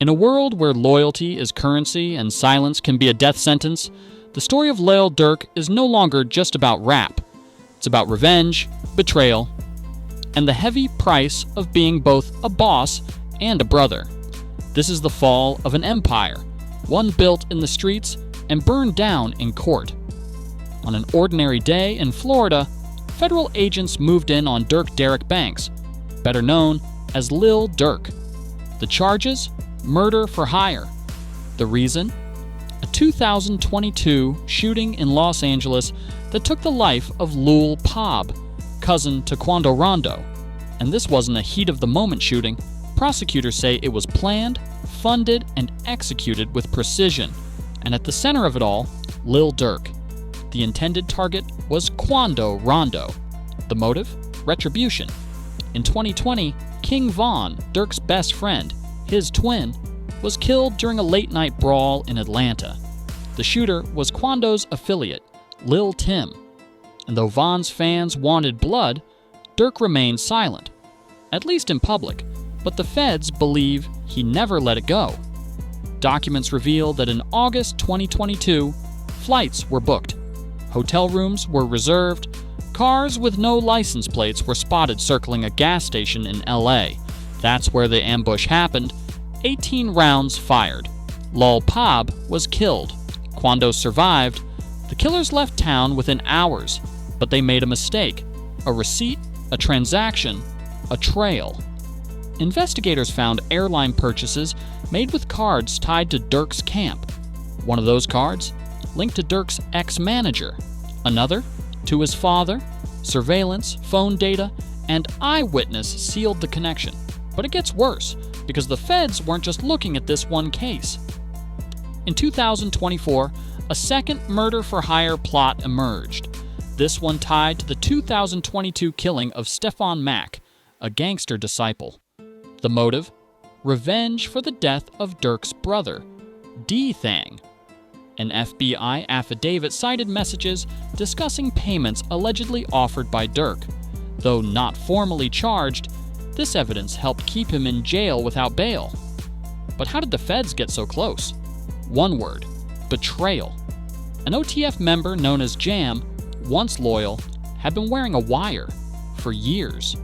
In a world where loyalty is currency and silence can be a death sentence, the story of Lil Durk is no longer just about rap. It's about revenge, betrayal, and the heavy price of being both a boss and a brother. This is the fall of an empire, one built in the streets and burned down in court. On an ordinary day in Florida, federal agents moved in on Dirk Derrick Banks, better known as Lil Durk. The charges? Murder for hire. The reason? A 2022 shooting in Los Angeles that took the life of Lul Pab, cousin to Quando Rondo. And this wasn't a heat-of-the-moment shooting. Prosecutors say it was planned, funded, and executed with precision. And at the center of it all, Lil Durk. The intended target was Quando Rondo. The motive? Retribution. In 2020, King Von, Dirk's best friend, his twin, was killed during a late-night brawl in Atlanta. The shooter was Quando's affiliate, Lil Tim. And though Von's fans wanted blood, Dirk remained silent, at least in public, but the feds believe he never let it go. Documents reveal that in August 2022, flights were booked, hotel rooms were reserved, cars with no license plates were spotted circling a gas station in LA. That's where the ambush happened. 18 rounds fired. Lul Pab was killed. Quando survived. The killers left town within hours, but they made a mistake. A receipt, a transaction, a trail. Investigators found airline purchases made with cards tied to Dirk's camp. One of those cards linked to Dirk's ex-manager. Another to his father. Surveillance, phone data, and eyewitness sealed the connection. But it gets worse, because the feds weren't just looking at this one case. In 2024, a second murder-for-hire plot emerged, this one tied to the 2022 killing of Stefan Mack, a gangster disciple. The motive? Revenge for the death of Dirk's brother, D-Thang. An FBI affidavit cited messages discussing payments allegedly offered by Dirk. Though not formally charged, this evidence helped keep him in jail without bail. But how did the feds get so close? One word: betrayal. An OTF member known as Jam, once loyal, had been wearing a wire for years.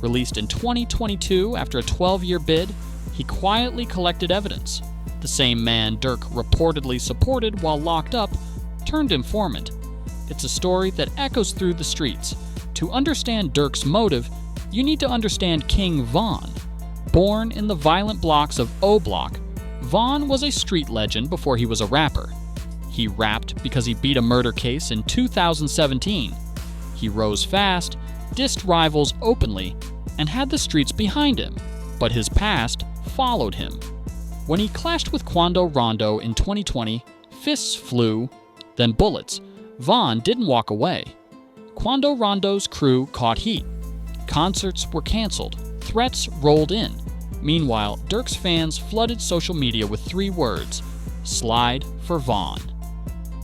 Released in 2022 after a 12-year bid, he quietly collected evidence. The same man Dirk reportedly supported while locked up turned informant. It's a story that echoes through the streets. To understand Dirk's motive, you need to understand King Von. Born in the violent blocks of O Block, Von was a street legend before he was a rapper. He rapped because he beat a murder case in 2017. He rose fast, dissed rivals openly, and had the streets behind him, but his past followed him. When he clashed with Quando Rondo in 2020, fists flew, then bullets. Von didn't walk away. Quando Rondo's crew caught heat. Concerts were canceled. Threats rolled in. Meanwhile, Dirk's fans flooded social media with 3 words: slide for Von.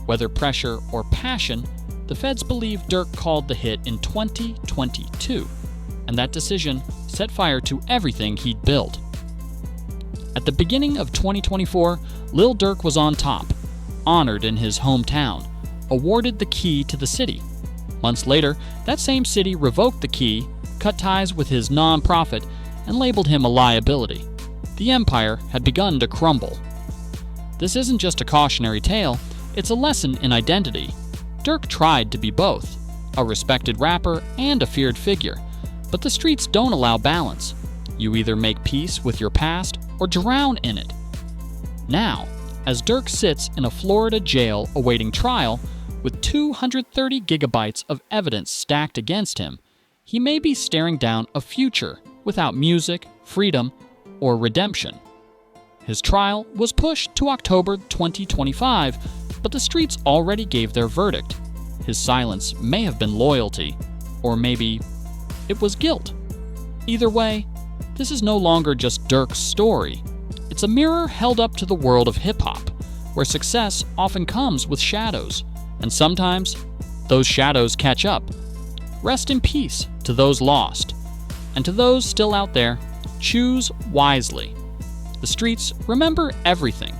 Whether pressure or passion, the feds believe Dirk called the hit in 2022, and that decision set fire to everything he'd built. At the beginning of 2024, Lil Durk was on top, honored in his hometown, awarded the key to the city. Months later, that same city revoked the key, cut ties with his non-profit, and labeled him a liability. The empire had begun to crumble. This isn't just a cautionary tale, it's a lesson in identity. Dirk tried to be both, a respected rapper and a feared figure, but the streets don't allow balance. You either make peace with your past or drown in it. Now, as Dirk sits in a Florida jail awaiting trial, with 230 gigabytes of evidence stacked against him, he may be staring down a future without music, freedom, or redemption. His trial was pushed to October 2025, but the streets already gave their verdict. His silence may have been loyalty, or maybe it was guilt. Either way, this is no longer just Dirk's story. It's a mirror held up to the world of hip-hop, where success often comes with shadows, and sometimes those shadows catch up. Rest in peace to those lost, and to those still out there, choose wisely. The streets remember everything